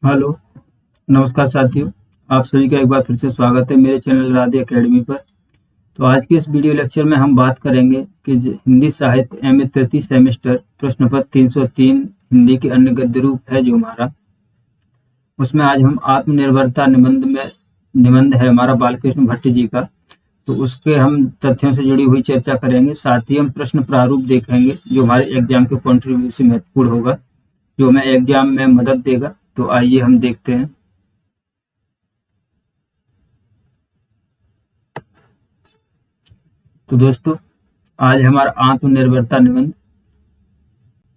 Hello, नमस्कार साथियों। आप सभी का एक बार फिर से स्वागत है मेरे चैनल राधे एकेडमी पर। तो आज के इस वीडियो लेक्चर में हम बात करेंगे कि हिंदी साहित्य एमए तृतीय सेमेस्टर प्रश्न पत्र 303 हिंदी के अन्य गद्य रूप है जो हमारा, उसमें आज हम आत्मनिर्भरता निबंध है हमारा बालकृष्ण भट्ट जी का। तो उसके हम तथ्यों से जुड़ी हुई चर्चा करेंगे, साथ ही हम प्रश्न प्रारूप देखेंगे जो हमारे एग्जाम के पॉइंट ऑफ व्यू से महत्वपूर्ण होगा, जो हमें एग्जाम में मदद देगा। तो आइए हम देखते हैं। तो दोस्तों, आज हमारा आत्मनिर्भरता निबंध।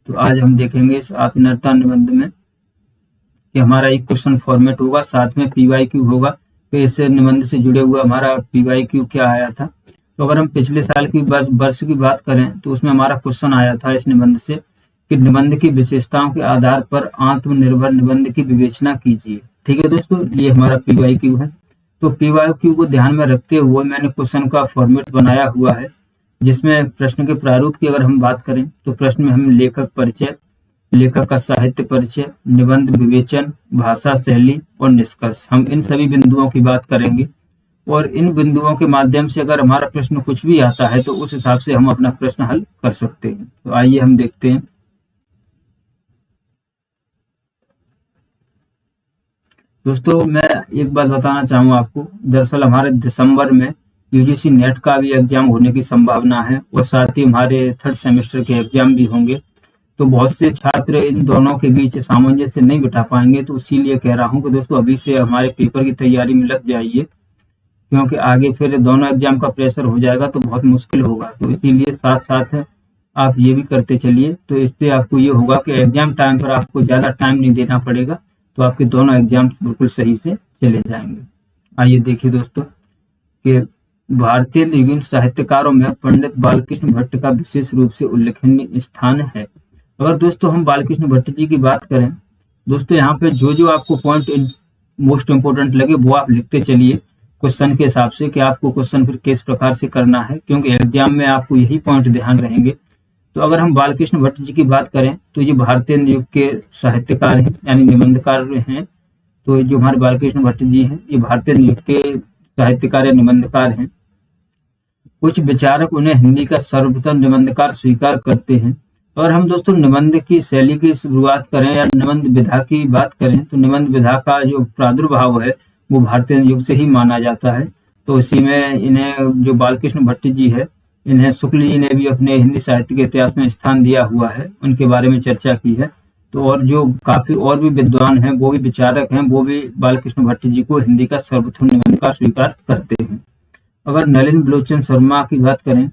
तो आज हम देखेंगे इस आत्मनिर्भरता निबंध में कि हमारा एक क्वेश्चन फॉर्मेट होगा, साथ में पीवाईक्यू होगा कि इस निबंध से जुड़े हुआ हमारा पीवाईक्यू क्या आया था। तो अगर हम पिछले साल की वर्ष की बात करें तो उसमें हमारा क्वेश्चन आया था इस निबंध से कि निबंध की विशेषताओं के आधार पर आत्मनिर्भर निबंध की विवेचना कीजिए। ठीक है दोस्तों, ये हमारा पीवाईक्यू है। तो पीवाईक्यू को ध्यान में रखते हुए मैंने क्वेश्चन का फॉर्मेट बनाया हुआ है, जिसमें प्रश्न के प्रारूप की अगर हम बात करें तो प्रश्न में हम लेखक परिचय, लेखक का साहित्य परिचय, निबंध विवेचन, भाषा शैली और निष्कर्ष, हम इन सभी बिंदुओं की बात करेंगे। और इन बिंदुओं के माध्यम से अगर हमारा प्रश्न कुछ भी आता है तो उस हिसाब से हम अपना प्रश्न हल कर सकते हैं। तो आइए हम देखते हैं। दोस्तों, मैं एक बात बताना चाहूंगा आपको। दरअसल हमारे दिसंबर में यूजीसी नेट का भी एग्जाम होने की संभावना है और साथ ही हमारे थर्ड सेमेस्टर के एग्जाम भी होंगे। तो बहुत से छात्र इन दोनों के बीच सामंजस्य नहीं बिठा पाएंगे, तो इसीलिए कह रहा हूँ कि दोस्तों अभी से हमारे पेपर की तैयारी में लग जाइए, क्योंकि आगे फिर दोनों एग्जाम का प्रेशर हो जाएगा तो बहुत मुश्किल होगा। तो इसीलिए साथ साथ आप ये भी करते चलिए, तो इससे आपको ये होगा कि एग्जाम टाइम पर आपको ज़्यादा टाइम नहीं देना पड़ेगा, तो आपके दोनों एग्जाम बिल्कुल सही से चले जाएंगे। आइए देखिए दोस्तों कि भारतीय निगम साहित्यकारों में पंडित बालकृष्ण भट्ट का विशेष रूप से उल्लेखनीय स्थान है। अगर दोस्तों हम बालकृष्ण भट्ट जी की बात करें, दोस्तों यहाँ पे जो जो आपको पॉइंट मोस्ट इंपोर्टेंट लगे वो आप लिखते चलिए क्वेश्चन के हिसाब से कि आपको क्वेश्चन फिर किस प्रकार से करना है, क्योंकि एग्जाम में आपको यही पॉइंट ध्यान रहेंगे। तो अगर हम बालकृष्ण भट्ट जी की बात करें तो ये भारतीय युग के साहित्यकार हैं, यानी निबंधकार हैं। तो जो हमारे बालकृष्ण भट्ट जी हैं ये भारतीय युग के साहित्यकार या निबंधकार हैं। कुछ विचारक उन्हें हिंदी का सर्वप्रथम निबंधकार स्वीकार करते हैं। और हम दोस्तों निबंध की शैली की शुरुआत करें या निबंध विधा की बात करें तो निबंध विधा का जो प्रादुर्भाव है वो भारतीय युग से ही माना जाता है। तो इसी में इन्हें जो बालकृष्ण भट्ट जी है, इन्हें शुक्ल जी ने भी अपने हिंदी साहित्य के इतिहास में स्थान दिया हुआ है, उनके बारे में चर्चा की है। तो और जो काफी और भी विद्वान हैं, वो भी विचारक हैं, वो भी बालकृष्ण भट्ट जी को हिंदी का सर्वप्रथम निबंधकार स्वीकार करते हैं। अगर नलिन बलोचन शर्मा की बात करें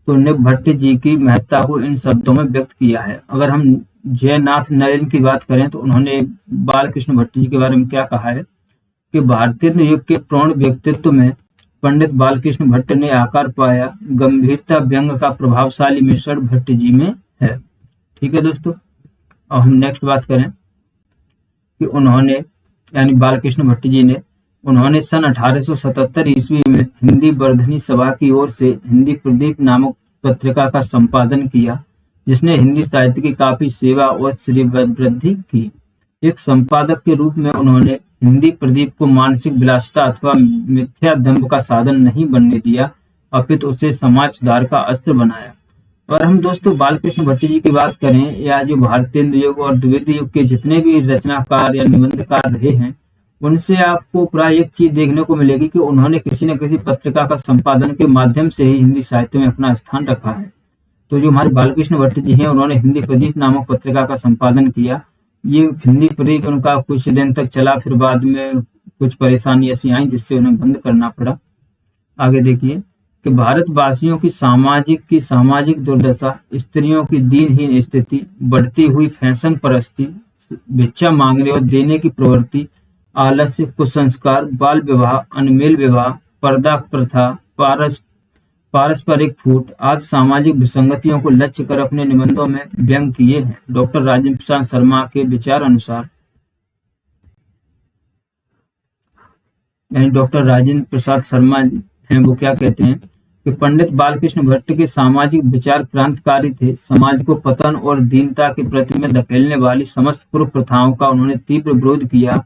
तो उन्होंने भट्ट जी की महत्ता को इन शब्दों में व्यक्त किया है। अगर हम जयनाथ नलिन की बात करें तो उन्होंने बालकृष्ण भट्ट जी के बारे में क्या कहा है कि भारतीय युग के प्रौढ़ व्यक्तित्व में पंडित बालकृष्ण भट्ट ने आकार पाया, गंभीरता व्यंग का प्रभावशाली मिश्रण भट्ट जी में है। ठीक है दोस्तों, और हम नेक्स्ट बात करें कि उन्होंने यानी बालकृष्ण भट्ट जी ने उन्होंने सन 1877 ईस्वी में हिंदी वर्धनी सभा की ओर से हिंदी प्रदीप नामक पत्रिका का संपादन किया, जिसने हिंदी साहित्य की काफी सेवा और श्रीवृद्धि की। एक संपादक के रूप में उन्होंने हिंदी प्रदीप को मानसिक विलासिता अथवा मिथ्या दंभ का साधन नहीं बनने दिया, अपितु उसे समाज सुधार का अस्त्र बनाया। और हम दोस्तों बालकृष्ण भट्ट जी की बात करें या जो भारतीय युग और द्वितीय युग के जितने भी रचनाकार या निबंधकार रहे हैं, उनसे आपको प्राय एक चीज देखने को मिलेगी कि उन्होंने किसी न किसी पत्रिका का संपादन के माध्यम से ही हिंदी साहित्य में अपना स्थान रखा है। तो जो हमारे बालकृष्ण भट्ट जी हैं, उन्होंने हिंदी प्रदीप नामक पत्रिका का संपादन किया। ये हिंदी प्रदीप उनका कुछ दिन तक चला, फिर बाद में कुछ परेशानी ऐसी आई जिससे उन्हें बंद करना पड़ा। आगे देखिए कि भारतवासियों की सामाजिक दुर्दशा, स्त्रियों की दीनहीन स्थिति, बढ़ती हुई फैशन परस्ती, भिक्षा मांगने और देने की प्रवृत्ति, आलस्य, कुसंस्कार, बाल विवाह, अनमेल विवाह, पर्दा प्रथा, पारस्परिक फूट आदि सामाजिक विसंगतियों को लक्ष्य कर अपने निबंधों में व्यंग किए हैं। डॉक्टर राजेंद्र प्रसाद शर्मा के विचार अनुसार, यानी डॉक्टर राजेंद्र प्रसाद शर्मा हैं, वो क्या कहते हैं कि पंडित बालकृष्ण भट्ट के सामाजिक विचार क्रांतिकारी थे। समाज को पतन और दीनता के प्रति में धकेलने वाली समस्त पूर्व प्रथाओं का उन्होंने तीव्र विरोध किया।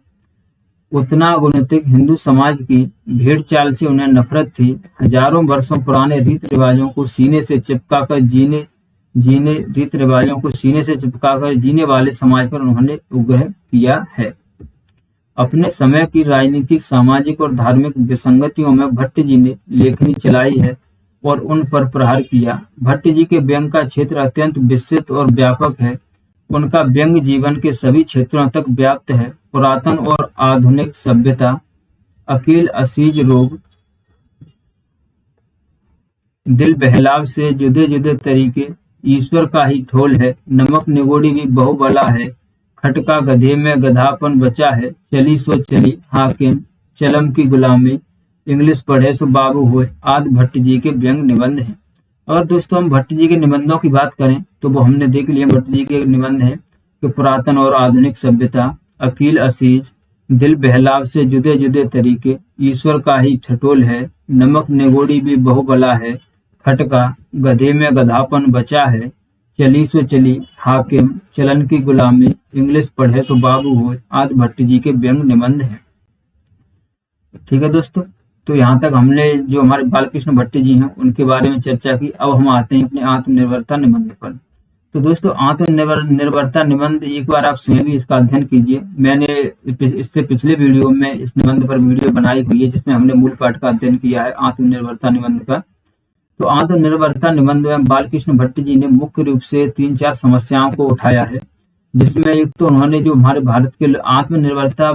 उतना गुणतिक हिंदू समाज की भेड़ चाल से उन्हें नफरत थी। हजारों वर्षों पुराने रीति रिवाजों को सीने से चिपकाकर जीने वाले समाज पर उन्होंने उग्र किया है। अपने समय की राजनीतिक, सामाजिक और धार्मिक विसंगतियों में भट्ट जी ने लेखनी चलाई है और उन पर प्रहार किया। भट्ट जी के व्यंग का क्षेत्र अत्यंत विस्तृत और व्यापक है। उनका व्यंग जीवन के सभी क्षेत्रों तक व्याप्त है। पुरातन और आधुनिक सभ्यता, अकील असीज रोग, दिल बहलाव से जुदे जुदे तरीके, ईश्वर का ही ठोल है, नमक निगोड़ी भी बहुबला है, खटका गधे में गधापन बचा है, चली सो चली हाकिम, चलम की गुलामी, इंग्लिश पढ़े सो बाबू हुए आदि भट्ट जी के व्यंग निबंध हैं। और दोस्तों हम भट्ट जी के निबंधों की बात करें तो वो हमने देख लिया। भट्ट जी के निबंध हैं कि पुरातन और आधुनिक सभ्यता, अकील असीज, दिल बहलाव से जुदे जुदे तरीके, ईश्वर का ही ठठोल है, नमक निगोड़ी भी बहुबला है, खटका गधे में गधापन बचा है, चली सो चली हाकिम, चलन की गुलामी, इंग्लिश पढ़े सो बाबू हुए आदि भट्ट जी के व्यंग निबंध हैं। ठीक है दोस्तों, तो यहाँ तक हमने जो हमारे बालकृष्ण भट्ट जी हैं उनके बारे में चर्चा की। अब हम आते हैं अपने आत्मनिर्भरता निबंध पर। तो दोस्तों आत्मनिर्भरता निबंध एक बार आप स्वयं भी इसका अध्ययन कीजिए। मैंने इससे पिछले वीडियो में इस निबंध पर वीडियो बनाई हुई है जिसमें हमने मूल पाठ का अध्ययन किया है आत्मनिर्भरता निबंध का। तो आत्मनिर्भरता निबंध में बालकृष्ण भट्ट जी ने मुख्य रूप से 3-4 समस्याओं को उठाया है, जिसमें एक तो उन्होंने जो हमारे भारत के आत्मनिर्भरता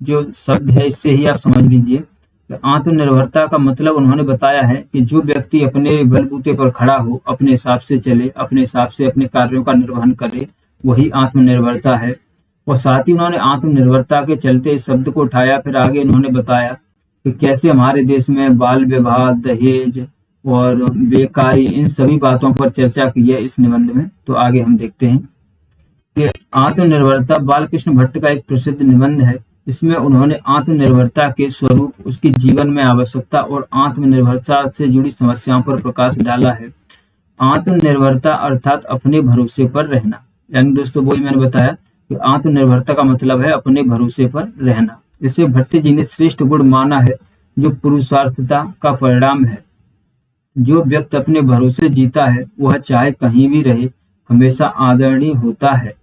जो शब्द है इससे ही आप समझ लीजिए, आत्मनिर्भरता का मतलब उन्होंने बताया है कि जो व्यक्ति अपने बलबूते पर खड़ा हो, अपने हिसाब से चले, अपने हिसाब से अपने कार्यों का निर्वहन करे, वही आत्मनिर्भरता है। और साथ ही उन्होंने आत्मनिर्भरता के चलते इस शब्द को उठाया। फिर आगे उन्होंने बताया कि कैसे हमारे देश में बाल विवाह, दहेज और बेकारी, इन सभी बातों पर चर्चा की है इस निबंध में। तो आगे हम देखते हैं कि आत्मनिर्भरता बालकृष्ण भट्ट का एक प्रसिद्ध निबंध है। इसमें उन्होंने आत्मनिर्भरता के स्वरूप, उसकी जीवन में आवश्यकता और आत्मनिर्भरता से जुड़ी समस्याओं पर प्रकाश डाला है। आत्मनिर्भरता अर्थात अपने भरोसे पर रहना, यानी दोस्तों वही मैंने बताया कि आत्मनिर्भरता का मतलब है अपने भरोसे पर रहना। इसे भट्ट जी ने श्रेष्ठ गुण माना है जो पुरुषार्थता का परिणाम है। जो व्यक्ति अपने भरोसे जीता है वह चाहे कहीं भी रहे हमेशा आदरणीय होता है।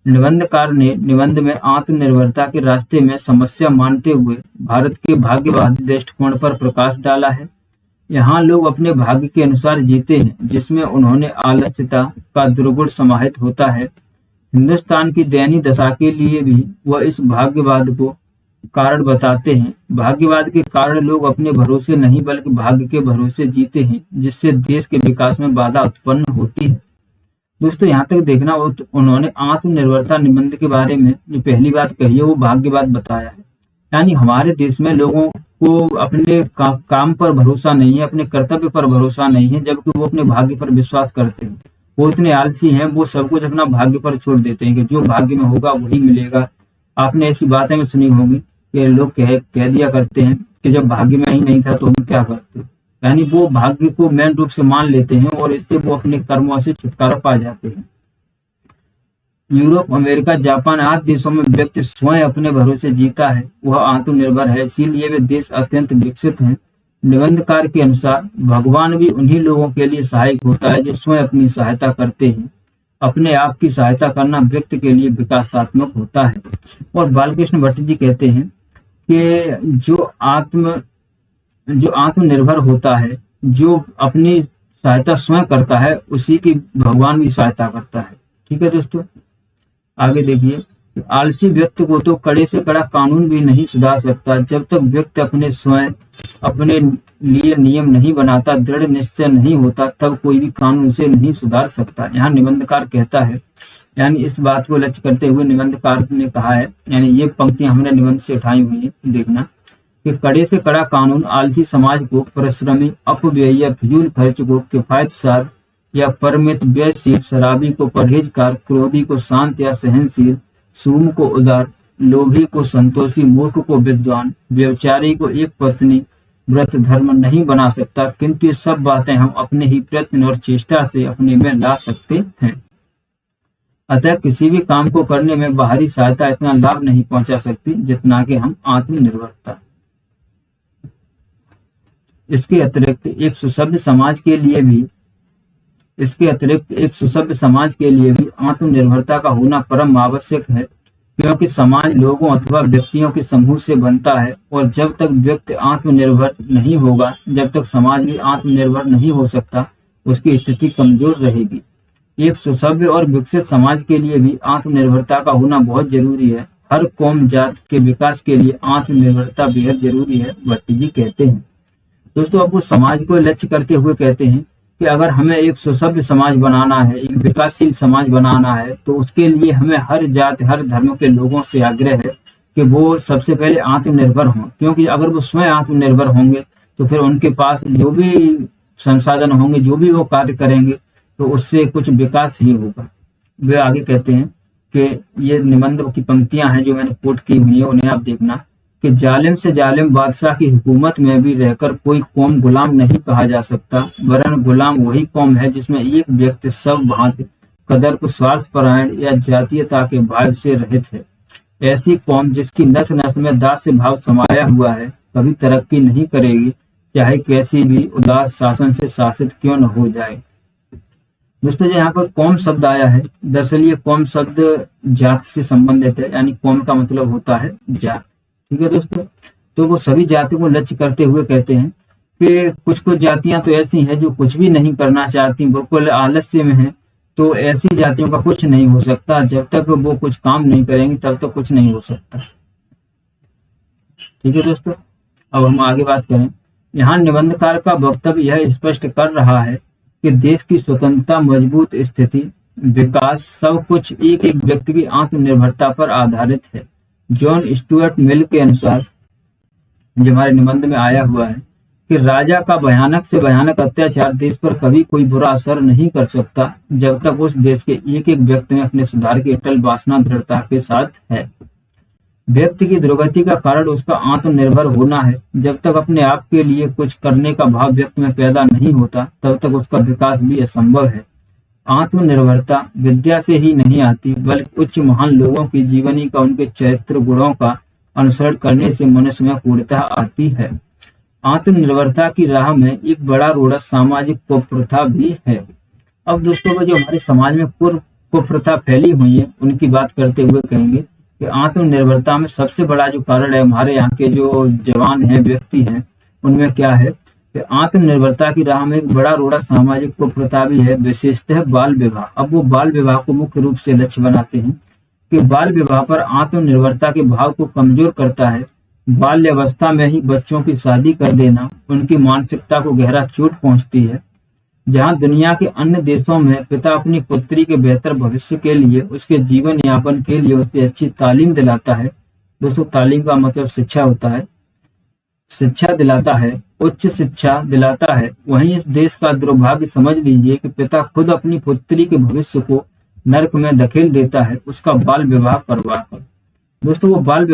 निबंधकार ने निबंध में आत्मनिर्भरता के रास्ते में समस्या मानते हुए भारत के भाग्यवादी दृष्टिकोण पर प्रकाश डाला है। यहाँ लोग अपने भाग्य के अनुसार जीते हैं, जिसमें उन्होंने आलस्यता का दुर्गुण समाहित होता है। हिंदुस्तान की दयनीय दशा के लिए भी वह इस भाग्यवाद को कारण बताते हैं। भाग्यवाद के कारण लोग अपने भरोसे नहीं बल्कि भाग्य के भरोसे जीते हैं, जिससे देश के विकास में बाधा उत्पन्न होती है। दोस्तों यहाँ तक देखना, उन्होंने आत्मनिर्भरता निबंध के बारे में जो पहली बात कही है वो भाग्यवाद बताया है। यानी हमारे देश में लोगों को अपने काम पर भरोसा नहीं है, अपने कर्तव्य पर भरोसा नहीं है, जबकि वो अपने भाग्य पर विश्वास करते हैं। वो इतने आलसी हैं, वो सब कुछ अपना भाग्य पर छोड़ देते हैं कि जो भाग्य में होगा वही मिलेगा। आपने ऐसी बातें में सुनी होगी कि लोग कह दिया करते हैं कि जब भाग्य में ही नहीं था तो हम क्या करते। यानी वो भाग्य को मेन रूप से मान लेते हैं और इससे वो अपने कर्मों से छुटकारा पा जाते हैं। यूरोप, अमेरिका, जापान आदि देशों में व्यक्ति स्वयं अपने भरोसे जीता है, वह आत्मनिर्भर है, इसीलिए वे देश अत्यंत विकसित हैं। निबंधकार के अनुसार भगवान भी उन्हीं लोगों के लिए सहायक होता है जो स्वयं अपनी सहायता करते हैं। अपने आप की सहायता करना व्यक्ति के लिए विकासात्मक होता है। और बालकृष्ण भट्ट जी कहते हैं कि जो आत्मनिर्भर होता है, जो अपनी सहायता स्वयं करता है, उसी की भगवान भी सहायता करता है। ठीक है दोस्तों, आगे देखिए। आलसी व्यक्ति को तो कड़े से कड़ा कानून भी नहीं सुधार सकता। जब तक व्यक्ति अपने लिए नियम नहीं बनाता, दृढ़ निश्चय नहीं होता, तब कोई भी कानून उसे नहीं सुधार सकता। यहाँ निबंधकार कहता है, यानी इस बात को लक्ष्य करते हुए निबंधकार ने कहा है, यानी ये पंक्तियां हमने निबंध से उठाई हुई है, देखना कि कड़े से कड़ा कानून आलसी समाज को, परिश्रमी, अपव्ययी या फिजूल खर्च को किफायतसार या परमित व्ययशील, शराबी को परहेजगार, क्रोधी को शांत या सहनशील, सूम को उदार, लोभी को संतोषी, मूर्ख को विद्वान, व्यभिचारी को एक पत्नी, व्रत धर्म नहीं बना सकता, किंतु ये सब बातें हम अपने ही प्रयत्न और चेष्टा से अपने में ला सकते हैं। अतः किसी भी काम को करने में बाहरी सहायता इतना लाभ नहीं पहुंचा सकती जितना कि हम आत्मनिर्भरता। इसके अतिरिक्त एक सुसभ्य समाज के लिए भी आत्मनिर्भरता का होना परम आवश्यक है, क्योंकि समाज लोगों अथवा व्यक्तियों के समूह से बनता है, और जब तक व्यक्ति आत्मनिर्भर नहीं होगा, जब तक समाज भी आत्मनिर्भर नहीं हो सकता, उसकी स्थिति कमजोर रहेगी। एक सुसभ्य और विकसित समाज के लिए भी आत्मनिर्भरता का होना बहुत जरूरी है। हर कौम जात के विकास के लिए आत्मनिर्भरता बेहद जरूरी है, भट्टी जी कहते हैं। दोस्तों, अब वो समाज को लक्ष्य करते हुए कहते हैं कि अगर हमें एक सुसभ्य समाज बनाना है, एक विकासशील समाज बनाना है, तो उसके लिए हमें हर जात हर धर्म के लोगों से आग्रह है कि वो सबसे पहले आत्मनिर्भर हों, क्योंकि अगर वो स्वयं आत्मनिर्भर होंगे तो फिर उनके पास जो भी संसाधन होंगे, जो भी वो कार्य करेंगे, तो उससे कुछ विकास ही होगा। वे आगे कहते हैं कि ये निबंध की पंक्तियां हैं जो मैंने कोट की हुई है, उन्हें आप देखना कि जालिम से जालिम बादशाह की हुकूमत में भी रहकर कोई कौम गुलाम नहीं कहा जा सकता, वरन गुलाम वही कौम है जिसमें एक व्यक्ति सब भांति कदर स्वार्थपरायण या जातीयता के भाव से रहित है। ऐसी कौम जिसकी नस नस में दास्य भाव समाया हुआ है, कभी तरक्की नहीं करेगी, चाहे कैसी भी उदार शासन से शासित क्यों न हो जाए। दोस्तों, जो यहाँ पर कौम शब्द आया है, दरअसल ये कौम शब्द जात से संबंधित है, यानी कौम का मतलब होता है जात। ठीक है दोस्तों, तो वो सभी जातियों को लक्ष्य करते हुए कहते हैं कि कुछ कुछ जातियां तो ऐसी हैं जो कुछ भी नहीं करना चाहती, बिल्कुल आलस्य में हैं, तो ऐसी जातियों का कुछ नहीं हो सकता। जब तक वो कुछ काम नहीं करेंगी तब तक कुछ नहीं हो सकता। ठीक है दोस्तों, अब हम आगे बात करें। यहाँ निबंधकार का वक्तव्य यह स्पष्ट कर रहा है कि देश की स्वतंत्रता, मजबूत स्थिति, विकास सब कुछ एक एक व्यक्ति की आत्मनिर्भरता पर आधारित है। जॉन स्टुअर्ट मिल के अनुसार, जो हमारे निबंध में आया हुआ है, कि राजा का भयानक से भयानक अत्याचार देश पर कभी कोई बुरा असर नहीं कर सकता जब तक उस देश के एक एक व्यक्ति में अपने सुधार की अटल वासना दृढ़ता के साथ है। व्यक्ति की दुर्गति का कारण उसका आत्मनिर्भर होना है। जब तक अपने आप के लिए कुछ करने का भाव व्यक्ति में पैदा नहीं होता, तब तक उसका विकास भी असंभव है। आत्मनिर्भरता विद्या से ही नहीं आती, बल्कि उच्च महान लोगों की जीवनी का, उनके चरित्र गुणों का अनुसरण करने से मनुष्य में पूर्णता आती है। आत्मनिर्भरता की राह में एक बड़ा रोड़ा सामाजिक कुप्रथा भी है। अब दोस्तों, जो हमारे समाज में कुप्रथा फैली हुई है, उनकी बात करते हुए कहेंगे कि आत्मनिर्भरता में सबसे बड़ा जो कारण है, हमारे यहाँ के जो जवान हैं, व्यक्ति हैं, उनमें क्या है कि आत्मनिर्भरता की राह में एक बड़ा रोड़ा सामाजिक कुप्रथा भी है, विशेषतः बाल विवाह। अब वो बाल विवाह को मुख्य रूप से लक्ष्य बनाते हैं कि बाल विवाह पर आत्मनिर्भरता के भाव को कमजोर करता है। बाल्यावस्था में ही बच्चों की शादी कर देना उनकी मानसिकता को गहरा चोट पहुंचती है। जहां दुनिया के अन्य देशों में पिता अपनी पुत्री के बेहतर भविष्य के लिए, उसके जीवन यापन के लिए उसे अच्छी तालीम दिलाता है। दोस्तों, तालीम का मतलब शिक्षा होता है, शिक्षा दिलाता है, उच्च शिक्षा दिलाता है। वहीं इस देश का दुर्भाग्य समझ लीजिए कि पिता खुद अपनी पुत्री के भविष्य को नरक में धकेल देता है, उसका बाल विवाह करवाकर। दोस्तों, वो बाल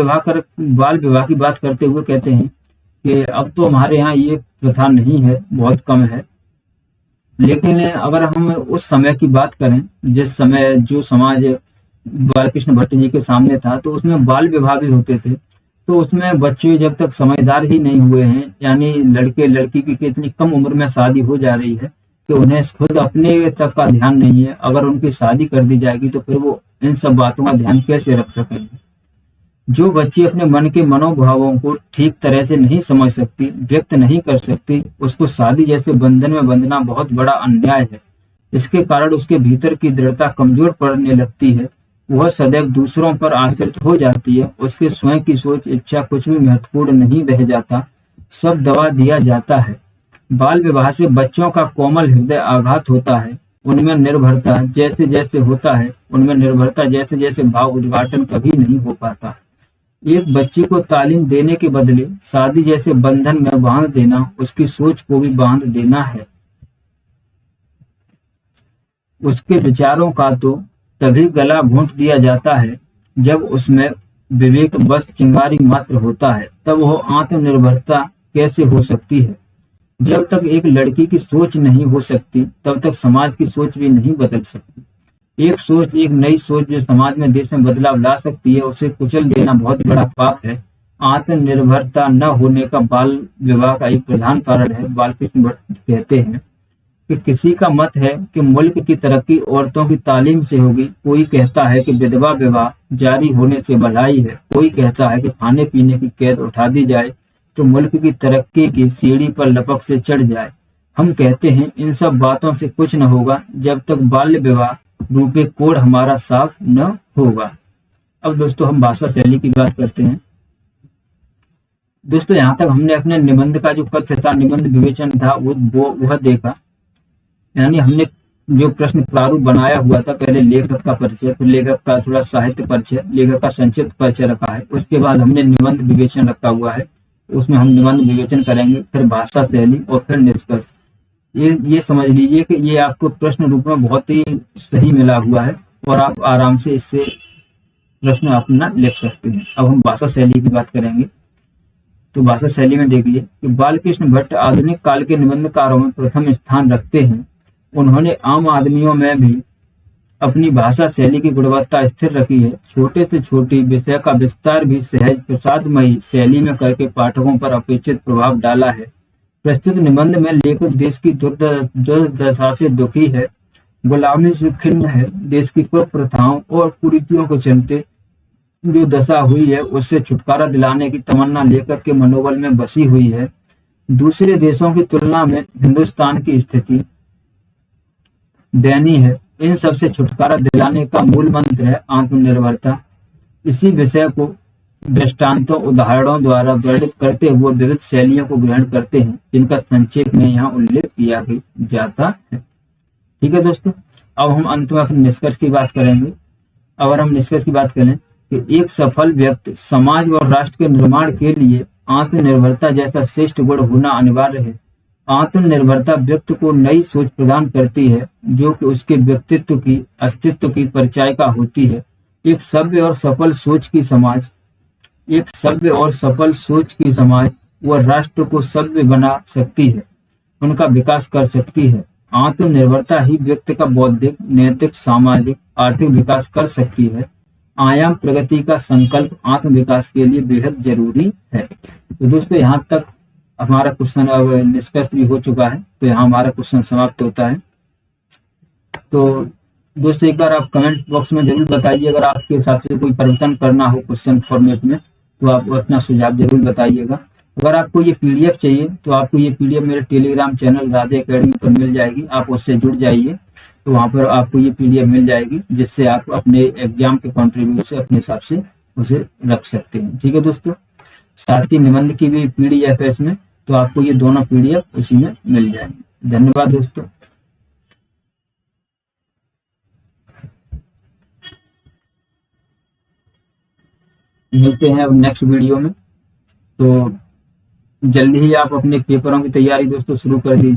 विवाह की बात करते हुए कहते हैं कि अब तो हमारे यहाँ ये प्रथा नहीं है, बहुत कम है, लेकिन अगर हम उस समय की बात करें, जिस समय जो समाज बालकृष्ण भट्ट जी के सामने था, तो उसमें बाल विवाह भी होते थे। तो उसमें बच्चे जब तक समझदार ही नहीं हुए हैं, यानी लड़के लड़की की कितनी कम उम्र में शादी हो जा रही है कि उन्हें खुद अपने तक का ध्यान नहीं है। अगर उनकी शादी कर दी जाएगी तो फिर वो इन सब बातों का ध्यान कैसे रख सकेंगे। जो बच्ची अपने मन के मनोभावों को ठीक तरह से नहीं समझ सकती, व्यक्त नहीं कर सकती, उसको शादी जैसे बंधन में बंधना बहुत बड़ा अन्याय है। इसके कारण उसके भीतर की दृढ़ता कमजोर पड़ने लगती है, वह सदैव दूसरों पर आश्रित हो जाती है, उसके स्वयं की सोच इच्छा कुछ भी महत्वपूर्ण नहीं रह जाता, सब दबा दिया जाता है। बाल विवाह से बच्चों का कोमल हृदय आघात होता है, उनमें निर्भरता जैसे जैसे होता है, उनमें निर्भरता जैसे जैसे भाव उद्घाटन कभी नहीं हो पाता। एक बच्ची को तालीम देने के बदले शादी जैसे बंधन में बांध देना, उसकी सोच को भी बांध देना है। उसके विचारों का तो तभी गला घोंट दिया जाता है जब उसमें विवेक बस चिंगारी मात्र होता है, तब वह आत्मनिर्भरता कैसे हो सकती है। जब तक एक लड़की की सोच नहीं हो सकती तब तक समाज की सोच भी नहीं बदल सकती। एक सोच, एक नई सोच जो समाज में, देश में बदलाव ला सकती है, उसे कुचल देना बहुत बड़ा पाप है। आत्मनिर्भरता न होने का बाल विवाह का एक प्रधान कारण है। बालकृष्ण भट्ट कहते हैं कि किसी का मत है कि मुल्क की तरक्की औरतों की तालीम से होगी, कोई कहता है कि विधवा विवाह जारी होने से भलाई है, कोई कहता है कि खाने पीने की कैद उठा दी जाए तो मुल्क की तरक्की की सीढ़ी पर लपक से चढ़ जाए। हम कहते हैं इन सब बातों से कुछ न होगा जब तक बाल्य विवाह रूपे कोड हमारा साफ न होगा। अब दोस्तों हम भाषा शैली की बात करते हैं। दोस्तों यहाँ तक हमने अपने निबंध का जो कथ्य था, निबंध विवेचन था, वह देखा। यानी हमने जो प्रश्न प्रारूप बनाया हुआ था, पहले लेखक का परिचय, फिर लेखक का थोड़ा साहित्य परिचय, लेखक का संक्षिप्त परिचय रखा है, उसके बाद हमने निबंध विवेचन रखा हुआ है, उसमें हम निबंध विवेचन करेंगे, फिर भाषा शैली और फिर निष्कर्ष। ये समझ लीजिए कि ये आपको प्रश्न रूप में बहुत ही सही मिला हुआ है और आप आराम से इससे प्रश्न अपना लिख सकते हैं। अब हम भाषा शैली की बात करेंगे। तो भाषा शैली में देखिए कि बालकृष्ण भट्ट आधुनिक काल के निबंधकारों में प्रथम स्थान रखते हैं। उन्होंने आम आदमियों में भी अपनी भाषा शैली की गुणवत्ता स्थिर रखी है। छोटे से छोटी विषय का विस्तार भी सहज प्रसादमयी शैली में करके पाठकों पर अपेक्षित प्रभाव डाला है। प्रस्तुत निबंध में लेखक देश की दुर्दशा से दुखी है, गुलामी से खिन्न है, देश की कुप्रथाओं और कुरीतियों के चलते जो दशा हुई है उससे छुटकारा दिलाने की तमन्ना लेखक के मनोबल में बसी हुई है। दूसरे देशों की तुलना में हिंदुस्तान की स्थिति दयनीय है। इन सब से छुटकारा दिलाने का मूल मंत्र है आत्मनिर्भरता। इसी विषय को दृष्टांतों, उदाहरणों द्वारा वर्णित करते हुए विविध शैलियों को ग्रहण करते हैं, जिनका संक्षेप में यहाँ उल्लेख किया जाता है। ठीक है दोस्तों, अब हम अंत में अपने निष्कर्ष की बात करेंगे। अगर हम निष्कर्ष की बात करें कि एक सफल व्यक्ति, समाज और राष्ट्र के निर्माण के लिए आत्मनिर्भरता जैसा श्रेष्ठ गुण होना अनिवार्य है। आत्मनिर्भरता व्यक्ति को नई सोच प्रदान करती है जो कि उसके व्यक्तित्व की, अस्तित्व की परिचायिका होती है। एक सभ्य और सफल सोच की समाज वह राष्ट्र को सभ्य बना सकती है, उनका विकास कर सकती है। आत्मनिर्भरता ही व्यक्ति का बौद्धिक, नैतिक, सामाजिक, आर्थिक विकास कर सकती है। आयाम प्रगति का संकल्प आत्म विकास के लिए बेहद जरूरी है। तो दोस्तों यहाँ तक हमारा क्वेश्चन अब निष्कर्ष भी हो चुका है, तो यहाँ हमारा क्वेश्चन समाप्त होता है। तो दोस्तों एक बार आप कमेंट बॉक्स में जरूर बताइए, अगर आपके हिसाब से कोई परिवर्तन करना हो क्वेश्चन फॉर्मेट में तो आप अपना सुझाव जरूर बताइएगा। अगर आपको ये पीडीएफ चाहिए तो आपको ये पीडीएफ मेरे टेलीग्राम चैनल राधे एकेडमी पर मिल जाएगी, आप उससे जुड़ जाइए, तो वहाँ पर आपको ये पीडीएफ मिल जाएगी, जिससे आप अपने एग्जाम के कंट्रीब्यूशन अपने हिसाब से उसे रख सकते हैं। ठीक है दोस्तों, साथ ही निबंध की भी पीडीएफ है इसमें, तो आपको ये दोनों पीडीएफ उसी में मिल जाएंगे। धन्यवाद दोस्तों। मिलते हैं अब नेक्स्ट वीडियो में। तो जल्दी ही आप अपने पेपरों की तैयारी दोस्तों शुरू कर दीजिए।